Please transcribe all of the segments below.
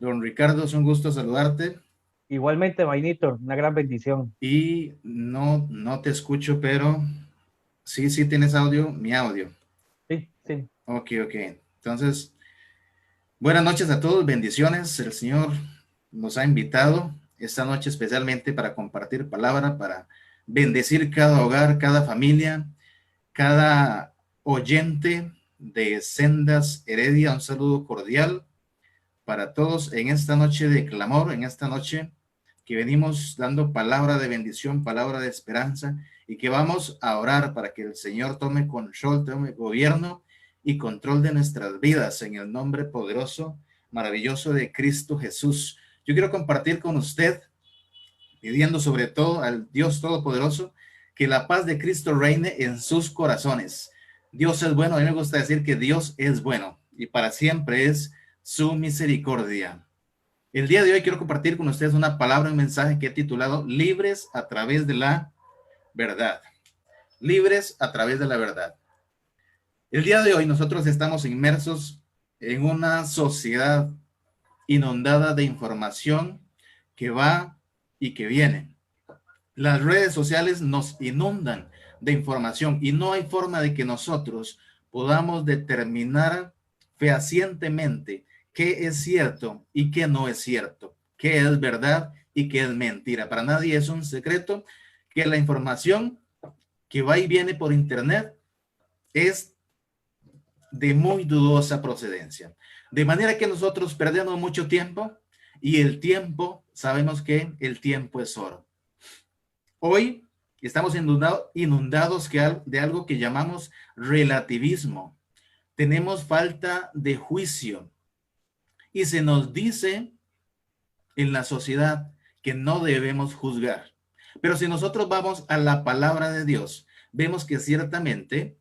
Don Ricardo, es un gusto saludarte Igualmente, Vainito, una gran bendición. y no te escucho, pero sí tienes audio, mi audio. Sí, sí. Ok. Entonces, buenas noches a todos, bendiciones. El Señor nos ha invitado esta noche especialmente para compartir palabra, para bendecir cada hogar, cada familia, cada oyente de Sendas Heredia. Un saludo cordial para todos en esta noche de clamor, en esta noche que venimos dando palabra de bendición, palabra de esperanza y que vamos a orar para que el Señor tome control, tome gobierno y control de nuestras vidas en el nombre poderoso, maravilloso de Cristo Jesús. Yo quiero compartir con usted, pidiendo sobre todo al Dios Todopoderoso, que la paz de Cristo reine en sus corazones. Dios es bueno, a mí me gusta decir que Dios es bueno y para siempre es su misericordia. El día de hoy quiero compartir con ustedes una palabra, un mensaje que he titulado Libres a través de la verdad. Libres a través de la verdad. El día de hoy nosotros estamos inmersos en una sociedad inundada de información que va y que viene. Las redes sociales nos inundan de información y no hay forma de que nosotros podamos determinar fehacientemente qué es cierto y qué no es cierto, qué es verdad y qué es mentira. Para nadie es un secreto que la información que va y viene por internet es de muy dudosa procedencia. De manera que nosotros perdemos mucho tiempo y el tiempo, sabemos que el tiempo es oro. Hoy estamos inundados de algo que llamamos relativismo. Tenemos falta de juicio y se nos dice en la sociedad que no debemos juzgar. Pero si nosotros vamos a la palabra de Dios, vemos que ciertamente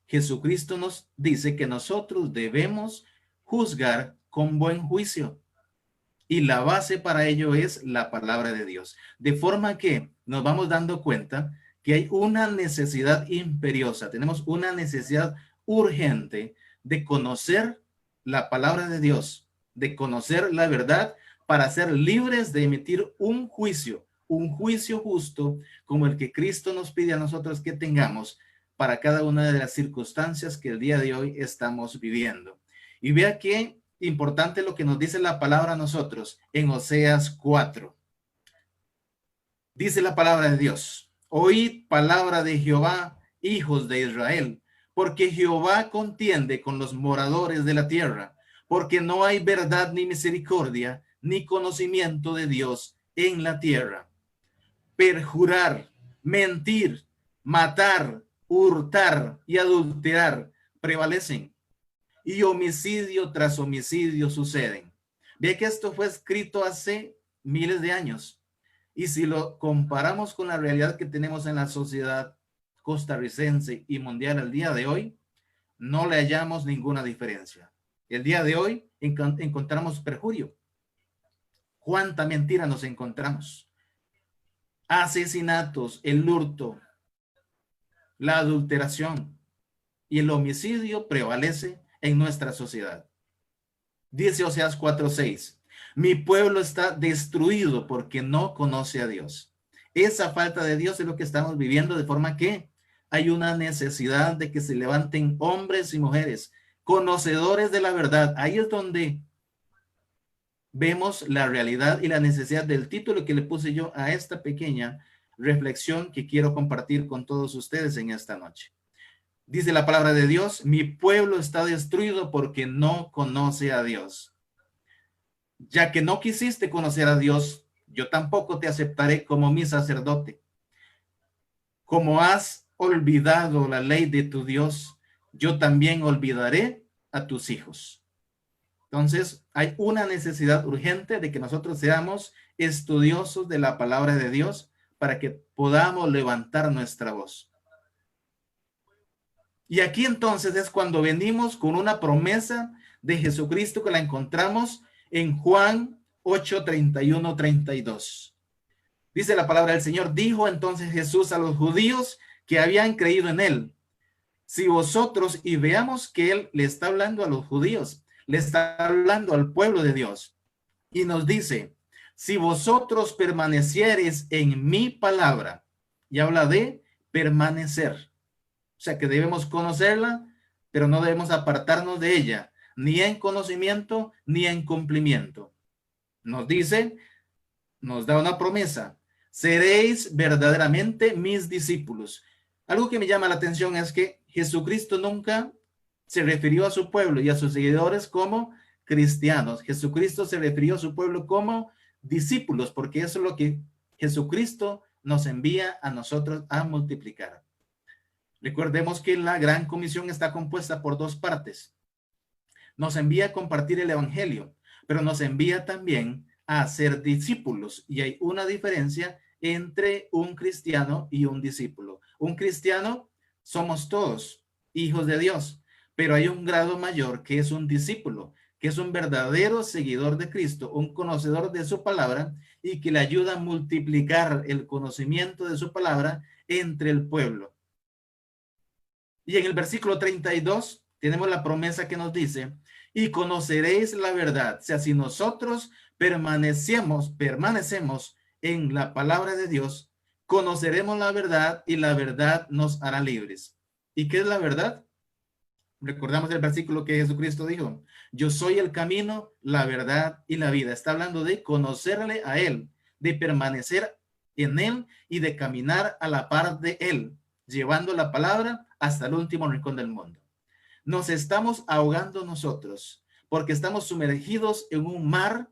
Jesucristo nos dice que nosotros debemos juzgar con buen juicio. Y la base para ello es la palabra de Dios. De forma que nos vamos dando cuenta que hay una necesidad imperiosa, tenemos una necesidad urgente de conocer la palabra de Dios, de conocer la verdad para ser libres de emitir un juicio justo como el que Cristo nos pide a nosotros que tengamos para cada una de las circunstancias que el día de hoy estamos viviendo. Y vea que importante lo que nos dice la palabra a nosotros en Oseas 4. Dice la palabra de Dios: oíd palabra de Jehová, hijos de Israel, porque Jehová contiende con los moradores de la tierra, porque no hay verdad ni misericordia ni conocimiento de Dios en la tierra. Perjurar, mentir, matar, hurtar y adulterar prevalecen, y homicidio tras homicidio suceden. Ve que esto fue escrito hace miles de años. Y si lo comparamos con la realidad que tenemos en la sociedad costarricense y mundial al día de hoy, no le hallamos ninguna diferencia. El día de hoy encontramos perjurio. ¿Cuánta mentira nos encontramos? Asesinatos, el hurto, la adulteración y el homicidio prevalece en nuestra sociedad. Dice Oseas 4:6, mi pueblo está destruido porque no conoce a Dios. Esa falta de Dios es lo que estamos viviendo, de forma que hay una necesidad de que se levanten hombres y mujeres conocedores de la verdad. Ahí es donde vemos la realidad y la necesidad del título que le puse yo a esta pequeña reflexión que quiero compartir con todos ustedes en esta noche. Dice la palabra de Dios, mi pueblo está destruido porque no conoce a Dios. Ya que no quisiste conocer a Dios, yo tampoco te aceptaré como mi sacerdote. Como has olvidado la ley de tu Dios, yo también olvidaré a tus hijos. Entonces, hay una necesidad urgente de que nosotros seamos estudiosos de la palabra de Dios para que podamos levantar nuestra voz. Y aquí entonces es cuando venimos con una promesa de Jesucristo que la encontramos en Juan 8:31-32. Dice la palabra del Señor, dijo entonces Jesús a los judíos que habían creído en él, si vosotros, y veamos que él le está hablando a los judíos, le está hablando al pueblo de Dios, Y nos dice, si vosotros permaneciereis en mi palabra, y habla de permanecer. O sea que debemos conocerla, pero no debemos apartarnos de ella, ni en conocimiento, ni en cumplimiento. Nos dice, nos da una promesa, seréis verdaderamente mis discípulos. Algo que me llama la atención es que Jesucristo nunca se refirió a su pueblo y a sus seguidores como cristianos. Jesucristo se refirió a su pueblo como discípulos, porque eso es lo que Jesucristo nos envía a nosotros a multiplicar. Recordemos que la gran comisión está compuesta por dos partes. Nos envía a compartir el evangelio, pero nos envía también a ser discípulos. Y hay una diferencia entre un cristiano y un discípulo. Un cristiano somos todos hijos de Dios, pero hay un grado mayor que es un discípulo, que es un verdadero seguidor de Cristo, un conocedor de su palabra y que le ayuda a multiplicar el conocimiento de su palabra entre el pueblo. Y en el versículo 32 tenemos la promesa que nos dice, y conoceréis la verdad. O sea, si nosotros permanecemos en la palabra de Dios, conoceremos la verdad y la verdad nos hará libres. ¿Y qué es la verdad? Recordamos el versículo que Jesucristo dijo, yo soy el camino, la verdad y la vida. Está hablando de conocerle a Él, de permanecer en Él y de caminar a la par de Él, llevando la palabra hasta el último rincón del mundo. Nos estamos ahogando nosotros porque estamos sumergidos en un mar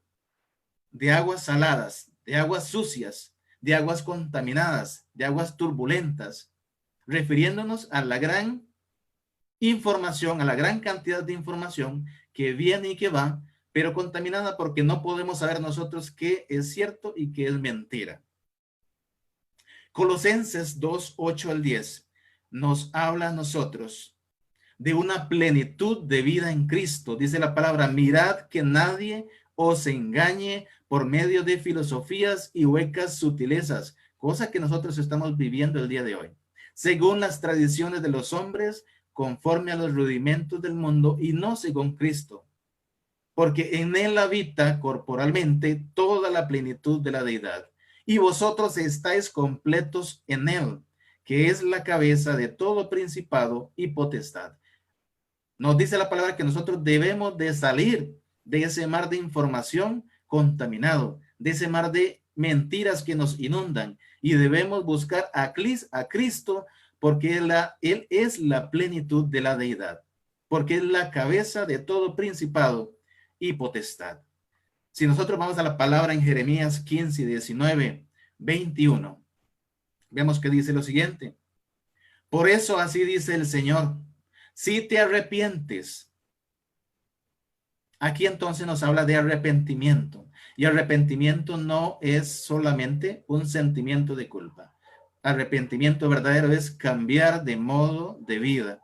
de aguas saladas, de aguas sucias, de aguas contaminadas, de aguas turbulentas, refiriéndonos a la gran información, a la gran cantidad de información que viene y que va, pero contaminada porque no podemos saber nosotros qué es cierto y qué es mentira. Colosenses 2, 8 al 10 nos habla a nosotros de una plenitud de vida en Cristo. Dice la palabra, mirad que nadie os engañe por medio de filosofías y huecas sutilezas, cosa que nosotros estamos viviendo el día de hoy, según las tradiciones de los hombres, conforme a los rudimentos del mundo y no según Cristo, porque en él habita corporalmente toda la plenitud de la deidad, y vosotros estáis completos en él, que es la cabeza de todo principado y potestad. Nos dice la palabra que nosotros debemos de salir de ese mar de información contaminado, de ese mar de mentiras que nos inundan, y debemos buscar a Cristo, porque Él es la plenitud de la deidad, porque es la cabeza de todo principado y potestad. Si nosotros vamos a la palabra en Jeremías 15, 19, 21, vemos que dice lo siguiente. Por eso así dice el Señor, si te arrepientes. Aquí entonces nos habla de arrepentimiento. Y arrepentimiento no es solamente un sentimiento de culpa. Arrepentimiento verdadero es cambiar de modo de vida.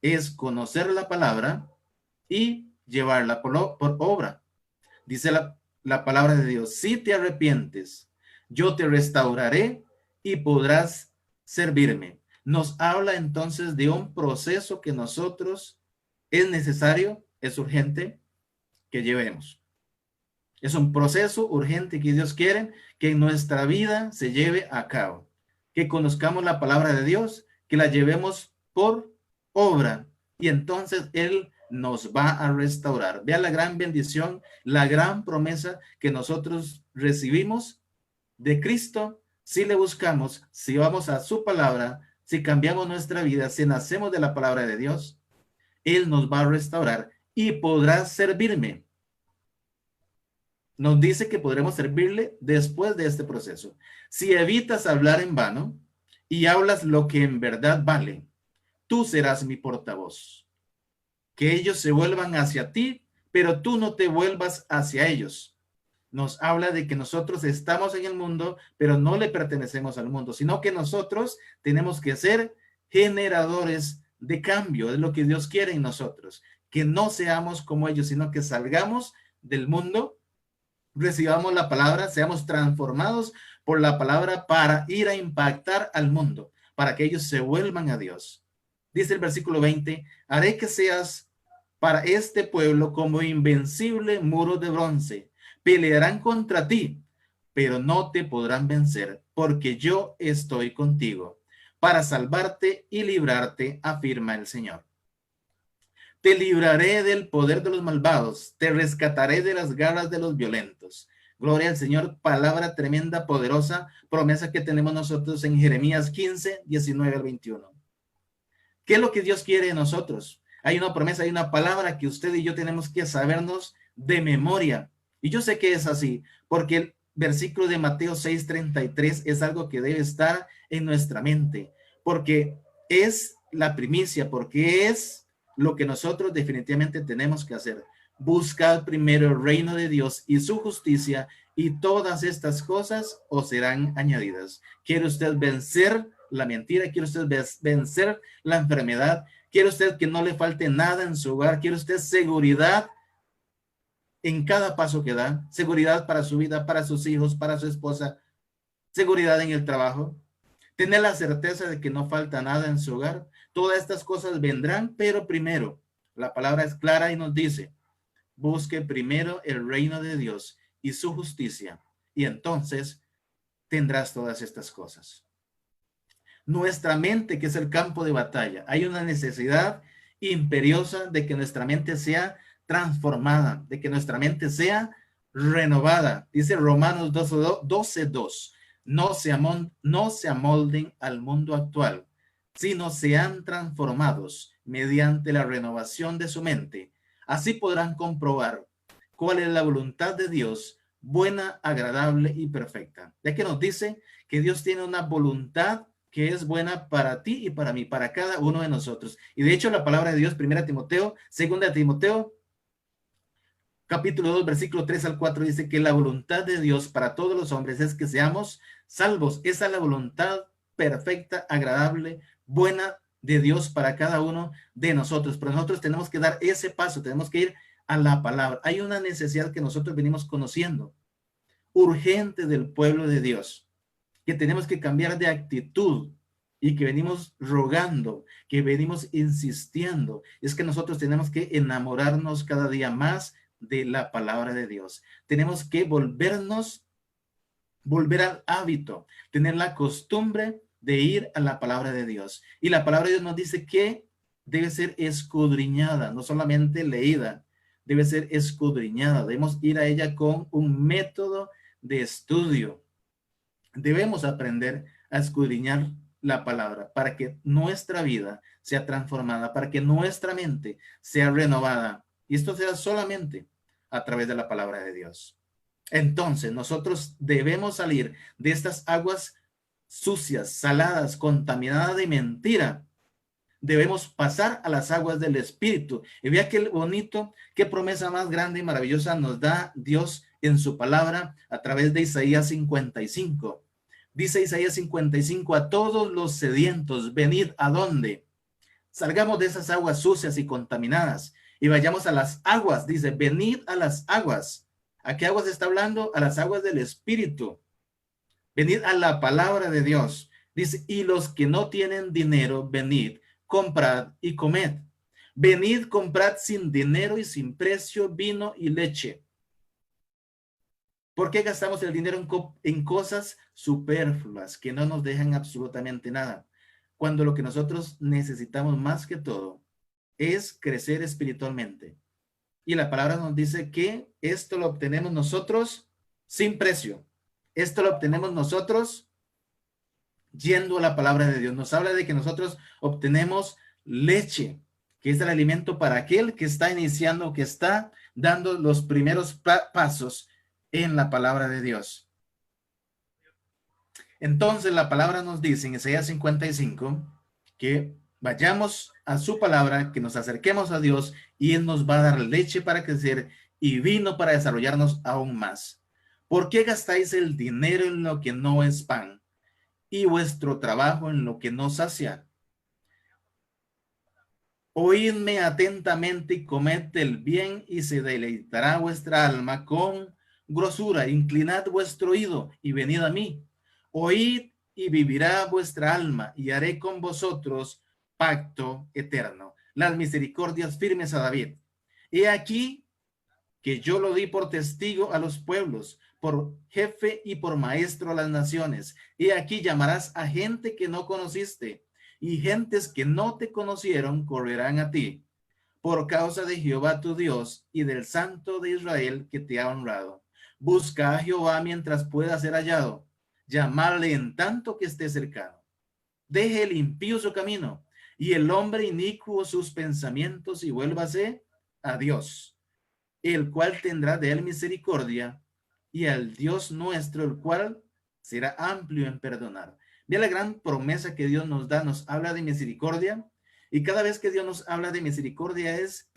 Es conocer la palabra y llevarla por obra. Dice la palabra de Dios, si te arrepientes, yo te restauraré y podrás servirme. Nos habla entonces de un proceso que nosotros es necesario, es urgente que llevemos. Es un proceso urgente que Dios quiere que en nuestra vida se lleve a cabo. Que conozcamos la palabra de Dios, que la llevemos por obra y entonces Él nos va a restaurar. Vea la gran bendición, la gran promesa que nosotros recibimos de Cristo si le buscamos, si vamos a su palabra, si cambiamos nuestra vida, si nacemos de la palabra de Dios, Él nos va a restaurar y podrá servirme. Nos dice que podremos servirle después de este proceso. Si evitas hablar en vano y hablas lo que en verdad vale, tú serás mi portavoz. Que ellos se vuelvan hacia ti, pero tú no te vuelvas hacia ellos. Nos habla de que nosotros estamos en el mundo, pero no le pertenecemos al mundo, sino que nosotros tenemos que ser generadores de cambio, es lo que Dios quiere en nosotros, que no seamos como ellos, sino que salgamos del mundo, recibamos la palabra, seamos transformados por la palabra para ir a impactar al mundo, para que ellos se vuelvan a Dios. Dice el versículo 20, haré que seas para este pueblo como invencible muro de bronce. Pelearán contra ti, pero no te podrán vencer, porque yo estoy contigo para salvarte y librarte, afirma el Señor. Te libraré del poder de los malvados, te rescataré de las garras de los violentos. Gloria al Señor, palabra tremenda, poderosa, promesa que tenemos nosotros en Jeremías 15, 19 al 21. ¿Qué es lo que Dios quiere de nosotros? Hay una promesa, hay una palabra que usted y yo tenemos que sabernos de memoria. Y yo sé que es así, porque el versículo de Mateo 6:33 es algo que debe estar en nuestra mente, porque es la primicia, porque es lo que nosotros definitivamente tenemos que hacer. Buscar primero el reino de Dios y su justicia, y todas estas cosas os serán añadidas. ¿Quiere usted vencer la mentira? ¿Quiere usted vencer la enfermedad? ¿Quiere usted que no le falte nada en su hogar? ¿Quiere usted seguridad en cada paso que da? Seguridad para su vida, para sus hijos, para su esposa. Seguridad en el trabajo. Tener la certeza de que no falta nada en su hogar. Todas estas cosas vendrán, pero primero, la palabra es clara y nos dice, busque primero el reino de Dios y su justicia, y entonces tendrás todas estas cosas. Nuestra mente, que es el campo de batalla, hay una necesidad imperiosa de que nuestra mente sea transformada, de que nuestra mente sea renovada. Dice Romanos 12:2, no se amolden al mundo actual, sino sean transformados mediante la renovación de su mente. Así podrán comprobar cuál es la voluntad de Dios, buena, agradable y perfecta. Ya que nos dice que Dios tiene una voluntad que es buena para ti y para mí, para cada uno de nosotros. Y de hecho la palabra de Dios, 1 Timoteo, 2 Timoteo, capítulo 2, versículo 3 al 4, dice que la voluntad de Dios para todos los hombres es que seamos salvos. Esa es la voluntad perfecta, agradable, buena de Dios para cada uno de nosotros. Pero nosotros tenemos que dar ese paso, tenemos que ir a la palabra. Hay una necesidad que nosotros venimos conociendo, urgente del pueblo de Dios, que tenemos que cambiar de actitud y que venimos rogando, que venimos insistiendo. Es que nosotros tenemos que enamorarnos cada día más de la palabra de Dios. Tenemos que volver al hábito, tener la costumbre de ir a la palabra de Dios. Y la palabra de Dios nos dice que debe ser escudriñada, no solamente leída, debe ser escudriñada. Debemos ir a ella con un método de estudio. Debemos aprender a escudriñar la palabra para que nuestra vida sea transformada, para que nuestra mente sea renovada. Y esto sea solamente a través de la palabra de Dios. Entonces, nosotros debemos salir de estas aguas sucias, saladas, contaminadas de mentira. Debemos pasar a las aguas del Espíritu. Y vea qué bonito, qué promesa más grande y maravillosa nos da Dios en su palabra a través de Isaías 55. Dice Isaías 55, a todos los sedientos, venid a dónde. Salgamos de esas aguas sucias y contaminadas y vayamos a las aguas. Dice, venid a las aguas. ¿A qué aguas está hablando? A las aguas del Espíritu. Venid a la palabra de Dios. Dice, y los que no tienen dinero, venid, comprad y comed. Venid, comprad sin dinero y sin precio vino y leche. ¿Por qué gastamos el dinero en cosas superfluas que no nos dejan absolutamente nada? Cuando lo que nosotros necesitamos más que todo es crecer espiritualmente. Y la palabra nos dice que esto lo obtenemos nosotros sin precio. Esto lo obtenemos nosotros yendo a la palabra de Dios. Nos habla de que nosotros obtenemos leche, que es el alimento para aquel que está iniciando, que está dando los primeros pasos en la palabra de Dios. Entonces la palabra nos dice en Isaías 55 que vayamos a su palabra, que nos acerquemos a Dios y Él nos va a dar leche para crecer y vino para desarrollarnos aún más. ¿Por qué gastáis el dinero en lo que no es pan y vuestro trabajo en lo que no sacia? Oídme atentamente y comed el bien y se deleitará vuestra alma con grosura. Inclinad vuestro oído y venid a mí. Oíd y vivirá vuestra alma y haré con vosotros pacto eterno. Las misericordias firmes a David. He aquí que yo lo di por testigo a los pueblos, por jefe y por maestro a las naciones. He aquí llamarás a gente que no conociste, y gentes que no te conocieron correrán a ti, por causa de Jehová tu Dios y del Santo de Israel que te ha honrado. Busca a Jehová mientras pueda ser hallado, llamarle en tanto que esté cercano. Deje el impío su camino y el hombre inicuo sus pensamientos y vuélvase a Dios, el cual tendrá de él misericordia, y al Dios nuestro, el cual será amplio en perdonar. Ve la gran promesa que Dios nos da, nos habla de misericordia, y cada vez que Dios nos habla de misericordia es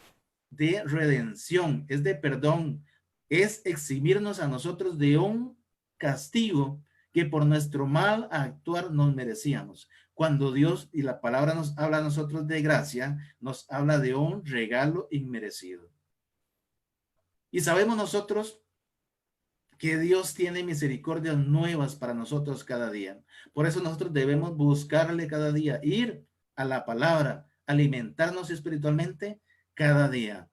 de redención, es de perdón, es eximirnos a nosotros de un castigo que por nuestro mal actuar nos merecíamos. Cuando Dios y la palabra nos habla a nosotros de gracia, nos habla de un regalo inmerecido. Y sabemos nosotros que Dios tiene misericordias nuevas para nosotros cada día. Por eso nosotros debemos buscarle cada día, ir a la palabra, alimentarnos espiritualmente cada día.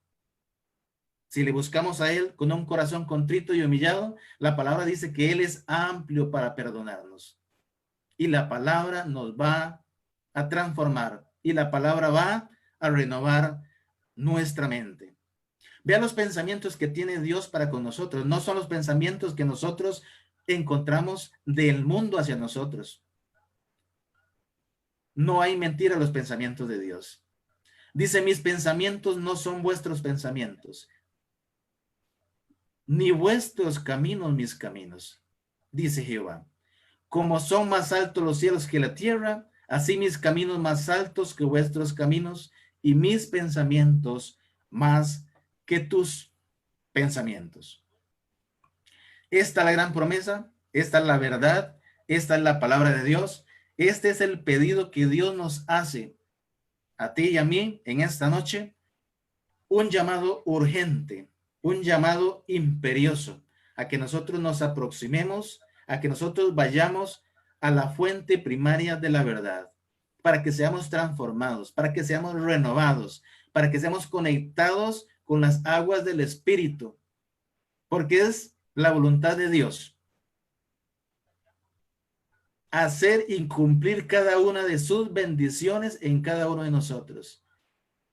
Si le buscamos a Él con un corazón contrito y humillado, la palabra dice que Él es amplio para perdonarnos. Y la palabra nos va a transformar y la palabra va a renovar nuestra mente. Vea los pensamientos que tiene Dios para con nosotros. No son los pensamientos que nosotros encontramos del mundo hacia nosotros. No hay mentira en los pensamientos de Dios. Dice, mis pensamientos no son vuestros pensamientos, ni vuestros caminos mis caminos, dice Jehová. Como son más altos los cielos que la tierra, así mis caminos más altos que vuestros caminos, y mis pensamientos más que tus pensamientos. Esta es la gran promesa, esta es la verdad, esta es la palabra de Dios. Este es el pedido que Dios nos hace a ti y a mí en esta noche, un llamado urgente, un llamado imperioso, a que nosotros nos aproximemos, a que nosotros vayamos a la fuente primaria de la verdad, para que seamos transformados, para que seamos renovados, para que seamos conectados con las aguas del Espíritu, porque es la voluntad de Dios hacer y cumplir cada una de sus bendiciones en cada uno de nosotros.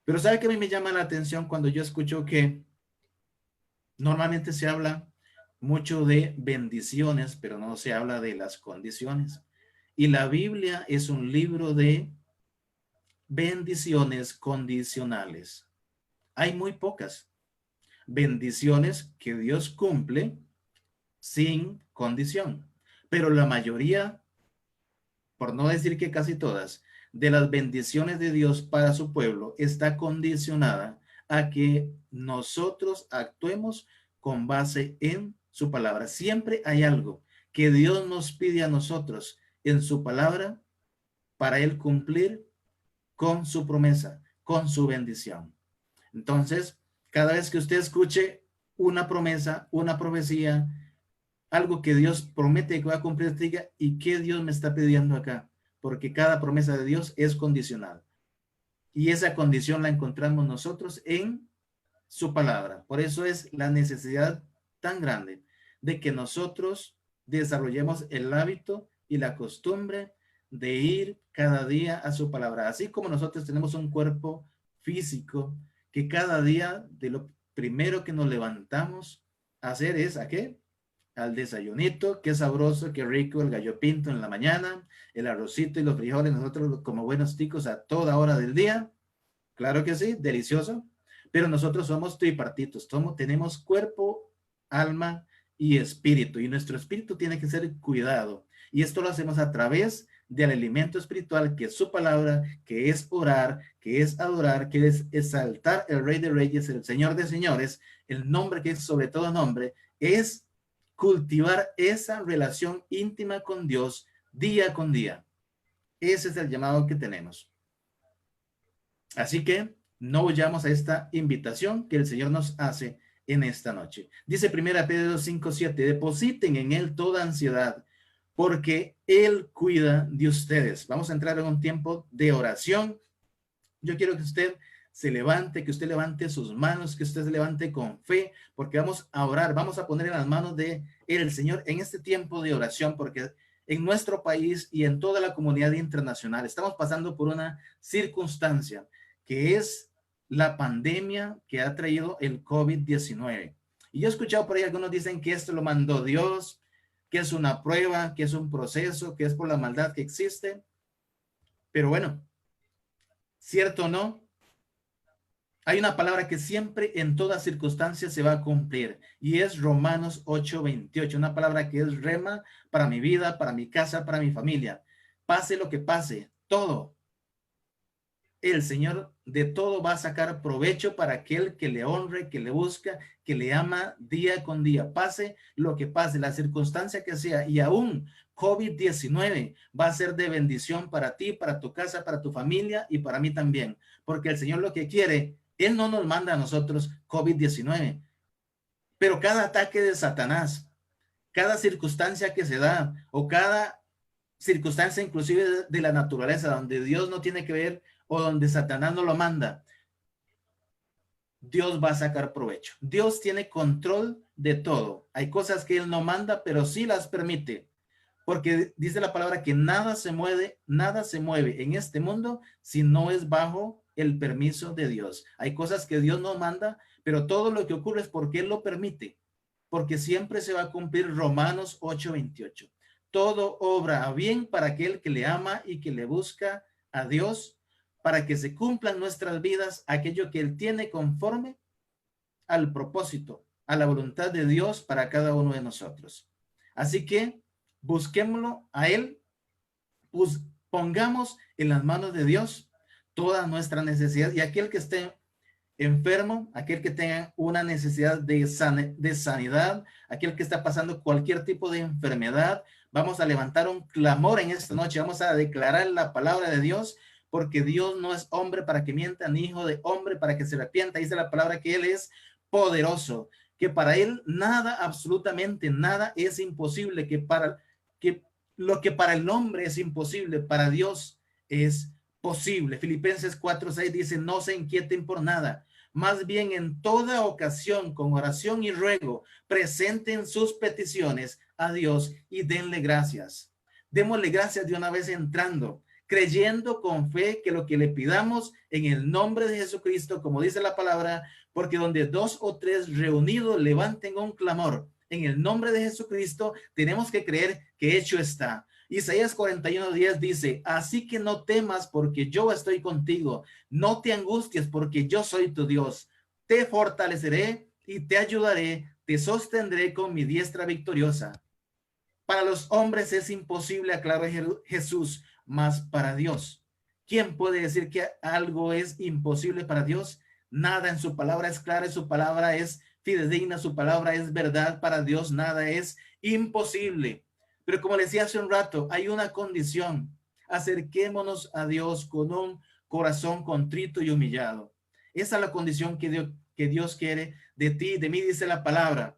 Pero ¿sabe qué a mí me llama la atención cuando yo escucho que normalmente se habla mucho de bendiciones, pero no se habla de las condiciones? Y la Biblia es un libro de bendiciones condicionales. Hay muy pocas bendiciones que Dios cumple sin condición, pero la mayoría, por no decir que casi todas, de las bendiciones de Dios para su pueblo está condicionada a que nosotros actuemos con base en su palabra. Siempre hay algo que Dios nos pide a nosotros en su palabra para él cumplir con su promesa, con su bendición. Entonces, cada vez que usted escuche una promesa, una profecía, algo que Dios promete que va a cumplir, diga, ¿y qué Dios me está pidiendo acá? Porque cada promesa de Dios es condicional. Y esa condición la encontramos nosotros en su palabra. Por eso es la necesidad tan grande de que nosotros desarrollemos el hábito y la costumbre de ir cada día a su palabra. Así como nosotros tenemos un cuerpo físico que cada día de lo primero que nos levantamos a hacer es ¿a qué? Al desayunito, qué sabroso, qué rico el gallo pinto en la mañana, el arrocito y los frijoles, nosotros como buenos ticos a toda hora del día. Claro que sí, delicioso, pero nosotros somos tripartitos, tenemos cuerpo, alma y espíritu, y nuestro espíritu tiene que ser cuidado, y esto lo hacemos a través del alimento espiritual, que es su palabra, que es orar, que es adorar, que es exaltar el Rey de Reyes, el Señor de Señores, el nombre que es sobre todo nombre, es cultivar esa relación íntima con Dios día con día. Ese es el llamado que tenemos. Así que no huyamos a esta invitación que el Señor nos hace en esta noche. Dice 1 Pedro 5:7, depositen en Él toda ansiedad, porque Él cuida de ustedes. Vamos a entrar en un tiempo de oración. Yo quiero que usted se levante, que usted levante sus manos, que usted se levante con fe, porque vamos a orar, vamos a poner en las manos de el Señor en este tiempo de oración, porque en nuestro país y en toda la comunidad internacional estamos pasando por una circunstancia que es la pandemia que ha traído el COVID-19. Y yo he escuchado por ahí, algunos dicen que esto lo mandó Dios, que es una prueba, que es un proceso, que es por la maldad que existe. Pero bueno, cierto o no, hay una palabra que siempre en todas circunstancias se va a cumplir y es Romanos 8:28, una palabra que es rema para mi vida, para mi casa, para mi familia. Pase lo que pase, todo, el Señor de todo va a sacar provecho para aquel que le honre, que le busca, que le ama día con día. Pase lo que pase, la circunstancia que sea, y aún COVID-19 va a ser de bendición para ti, para tu casa, para tu familia y para mí también. Porque el Señor lo que quiere, Él no nos manda a nosotros COVID-19, pero cada ataque de Satanás, cada circunstancia que se da o cada circunstancia inclusive de la naturaleza donde Dios no tiene que ver o donde Satanás no lo manda, Dios va a sacar provecho. Dios tiene control de todo. Hay cosas que Él no manda, pero sí las permite. Porque dice la palabra que nada se mueve en este mundo si no es bajo el permiso de Dios. Hay cosas que Dios no manda, pero todo lo que ocurre es porque Él lo permite. Porque siempre se va a cumplir Romanos 8:28. Todo obra a bien para aquel que le ama y que le busca a Dios, para que se cumplan nuestras vidas aquello que Él tiene conforme al propósito, a la voluntad de Dios para cada uno de nosotros. Así que busquémoslo a Él, pues pongamos en las manos de Dios toda nuestra necesidad, y aquel que esté enfermo, aquel que tenga una necesidad de sanidad, aquel que está pasando cualquier tipo de enfermedad, vamos a levantar un clamor en esta noche, vamos a declarar la palabra de Dios, porque Dios no es hombre para que mienta, ni hijo de hombre para que se arrepienta. Dice la palabra que Él es poderoso, que para Él nada, absolutamente nada es imposible, que lo que para el hombre es imposible, para Dios es posible. Filipenses 4:6 dice, no se inquieten por nada, más bien en toda ocasión, con oración y ruego, presenten sus peticiones a Dios y denle gracias. Démosle gracias de una vez entrando, creyendo con fe que lo que le pidamos en el nombre de Jesucristo, como dice la palabra, porque donde dos o tres reunidos levanten un clamor en el nombre de Jesucristo, tenemos que creer que hecho está. Isaías 41:10 dice, así que no temas porque yo estoy contigo, no te angusties porque yo soy tu Dios, te fortaleceré y te ayudaré, te sostendré con mi diestra victoriosa. Para los hombres es imposible, aclara Jesús, mas para Dios, ¿quién puede decir que algo es imposible para Dios? Nada, en su palabra es clara, en su palabra es fidedigna, su palabra es verdad. Para Dios nada es imposible. Pero como les decía hace un rato, hay una condición: acerquémonos a Dios con un corazón contrito y humillado. Esa es la condición que Dios quiere de ti, de mí, dice la palabra.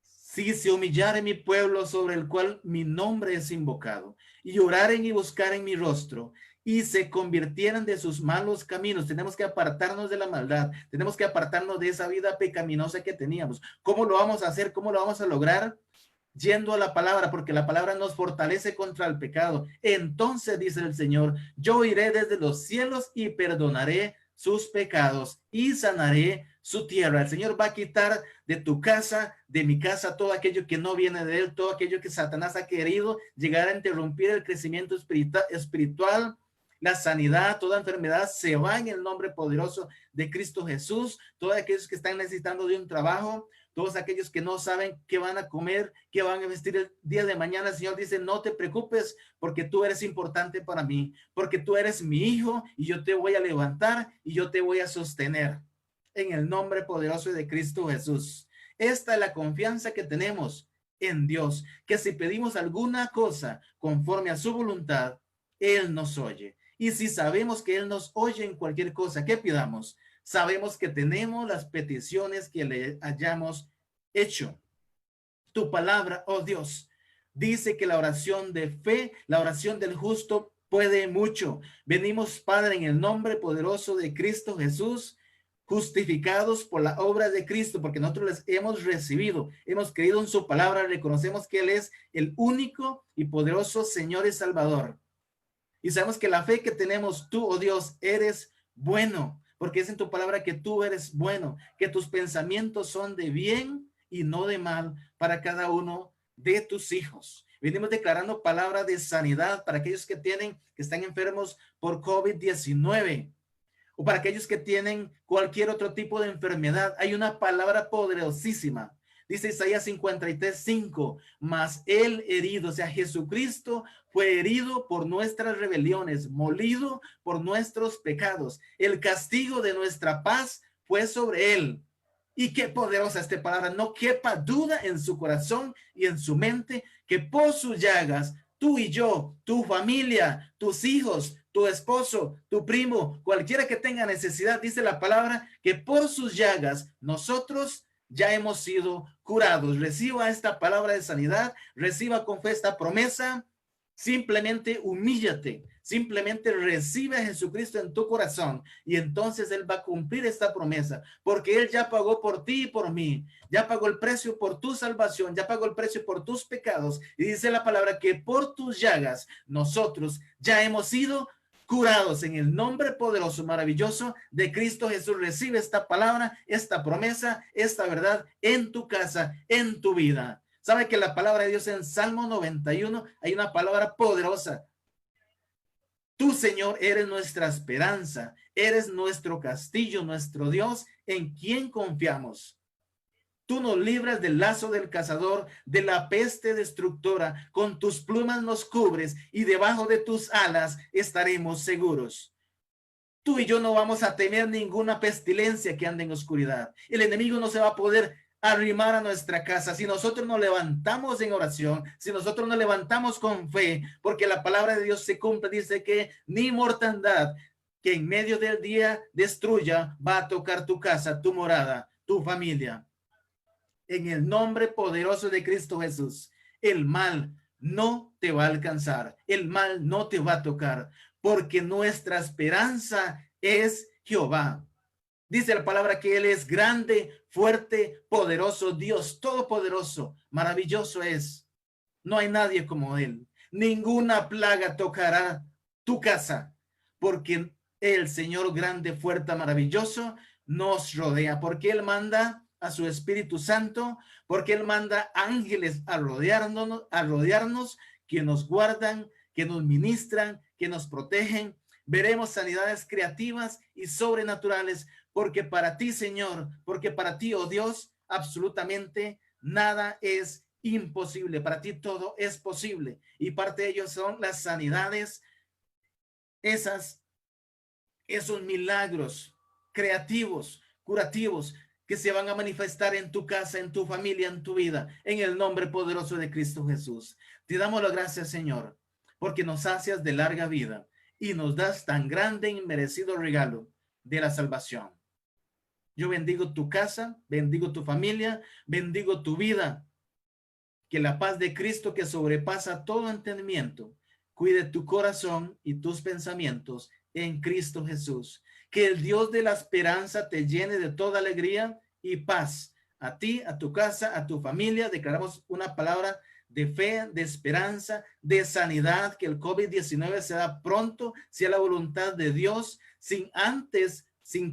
Si se humillare mi pueblo sobre el cual mi nombre es invocado, y oraren y buscaren mi rostro, y se convirtieran de sus malos caminos. Tenemos que apartarnos de la maldad, tenemos que apartarnos de esa vida pecaminosa que teníamos. ¿Cómo lo vamos a hacer? ¿Cómo lo vamos a lograr? Yendo a la palabra, porque la palabra nos fortalece contra el pecado. Entonces, dice el Señor, yo iré desde los cielos y perdonaré sus pecados y sanaré su tierra. El Señor va a quitar de tu casa, de mi casa, todo aquello que no viene de Él, todo aquello que Satanás ha querido llegar a interrumpir el crecimiento espiritual, la sanidad, toda enfermedad se va en el nombre poderoso de Cristo Jesús. Todos aquellos que están necesitando de un trabajo, todos aquellos que no saben qué van a comer, qué van a vestir el día de mañana, el Señor dice, no te preocupes, porque tú eres importante para mí, porque tú eres mi hijo y yo te voy a levantar y yo te voy a sostener en el nombre poderoso de Cristo Jesús. Esta es la confianza que tenemos en Dios, que si pedimos alguna cosa conforme a su voluntad, Él nos oye. Y si sabemos que Él nos oye en cualquier cosa que pidamos, sabemos que tenemos las peticiones que le hayamos hecho. Tu palabra, oh Dios, dice que la oración de fe, la oración del justo puede mucho. Venimos, Padre, en el nombre poderoso de Cristo Jesús, justificados por la obra de Cristo, porque nosotros les hemos recibido, hemos creído en su palabra, reconocemos que Él es el único y poderoso Señor y Salvador. Y sabemos que la fe que tenemos tú, oh Dios, eres bueno, porque es en tu palabra que tú eres bueno, que tus pensamientos son de bien y no de mal para cada uno de tus hijos. Venimos declarando palabra de sanidad para aquellos que están enfermos por COVID-19 o para aquellos que tienen cualquier otro tipo de enfermedad. Hay una palabra poderosísima. Dice Isaías 53:5, mas el herido, o sea, Jesucristo fue herido por nuestras rebeliones, molido por nuestros pecados. El castigo de nuestra paz fue sobre él. Y qué poderosa esta palabra. No quepa duda en su corazón y en su mente que por sus llagas, tú y yo, tu familia, tus hijos, tu esposo, tu primo, cualquiera que tenga necesidad, dice la palabra, que por sus llagas nosotros ya hemos sido curados. Reciba esta palabra de sanidad, reciba con fe esta promesa, simplemente humíllate, simplemente recibe a Jesucristo en tu corazón y entonces Él va a cumplir esta promesa, porque Él ya pagó por ti y por mí, ya pagó el precio por tu salvación, ya pagó el precio por tus pecados y dice la palabra que por tus llagas nosotros ya hemos sido curados en el nombre poderoso, maravilloso de Cristo Jesús. Recibe esta palabra, esta promesa, esta verdad en tu casa, en tu vida. Sabe que la palabra de Dios en Salmo 91 hay una palabra poderosa. Tú, Señor, eres nuestra esperanza, eres nuestro castillo, nuestro Dios, en quien confiamos. Tú nos libras del lazo del cazador, de la peste destructora. Con tus plumas nos cubres y debajo de tus alas estaremos seguros. Tú y yo no vamos a temer ninguna pestilencia que ande en oscuridad. El enemigo no se va a poder arrimar a nuestra casa si nosotros nos levantamos en oración, si nosotros nos levantamos con fe, porque la palabra de Dios se cumple. Dice que ni mortandad que en medio del día destruya va a tocar tu casa, tu morada, tu familia. En el nombre poderoso de Cristo Jesús, el mal no te va a alcanzar, el mal no te va a tocar, porque nuestra esperanza es Jehová. Dice la palabra que Él es grande, fuerte, poderoso, Dios todopoderoso, maravilloso es. No hay nadie como Él. Ninguna plaga tocará tu casa, porque el Señor grande, fuerte, maravilloso nos rodea, porque Él manda a su Espíritu Santo, porque Él manda ángeles a rodearnos, que nos guardan, que nos ministran, que nos protegen. Veremos sanidades creativas y sobrenaturales, porque para ti, Señor, porque para ti, oh Dios, absolutamente nada es imposible. Para ti todo es posible. Y parte de ellos son las sanidades, esos milagros creativos, curativos, que se van a manifestar en tu casa, en tu familia, en tu vida, en el nombre poderoso de Cristo Jesús. Te damos las gracias, Señor, porque nos sacias de larga vida y nos das tan grande y merecido regalo de la salvación. Yo bendigo tu casa, bendigo tu familia, bendigo tu vida. Que la paz de Cristo, que sobrepasa todo entendimiento, cuide tu corazón y tus pensamientos en Cristo Jesús. Que el Dios de la esperanza te llene de toda alegría y paz. A ti, a tu casa, a tu familia, declaramos una palabra de fe, de esperanza, de sanidad, que el COVID-19 se da pronto, sea la voluntad de Dios, sin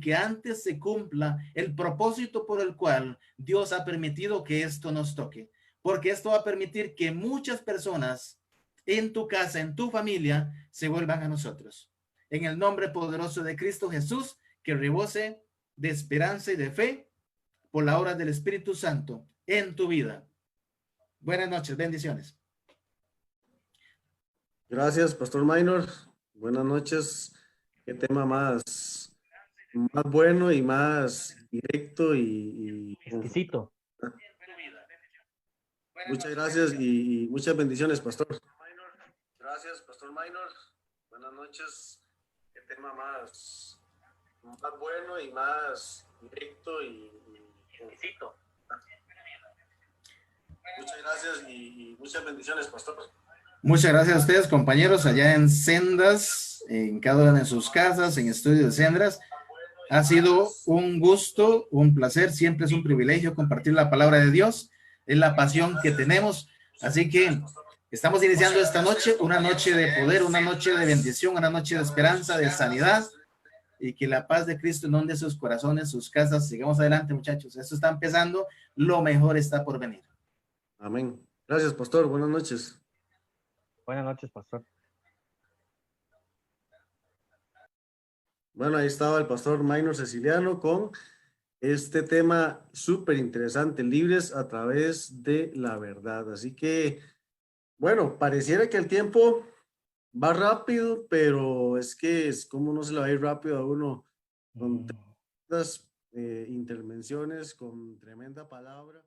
que antes se cumpla el propósito por el cual Dios ha permitido que esto nos toque. Porque esto va a permitir que muchas personas en tu casa, en tu familia, se vuelvan a nosotros. En el nombre poderoso de Cristo Jesús, que rebose de esperanza y de fe por la obra del Espíritu Santo en tu vida. Buenas noches, bendiciones. Gracias, Pastor Minor. Buenas noches. Qué tema más bueno y más directo y exquisito. Muchas gracias y muchas bendiciones, Pastor. Gracias, Pastor Minor. Buenas noches. Qué tema más bueno y más directo y exquisito. Muchas gracias y muchas bendiciones, Pastor. Muchas gracias a ustedes, compañeros, allá en Sendas, en cada una de sus casas, en Estudio de Sendas. Ha sido un gusto, un placer, siempre es un privilegio compartir la palabra de Dios, es la pasión que tenemos, así que estamos iniciando esta noche, una noche de poder, una noche de bendición, una noche de esperanza, de sanidad, y que la paz de Cristo inunde sus corazones, sus casas. Sigamos adelante, muchachos, esto está empezando, lo mejor está por venir. Amén. Gracias, pastor. Buenas noches. Buenas noches, pastor. Bueno, ahí estaba el pastor Minor Ceciliano con este tema súper interesante, libres a través de la verdad. Así que, bueno, pareciera que el tiempo va rápido, pero es que es como no se le va a ir rápido a uno con tremendas intervenciones, con tremenda palabra.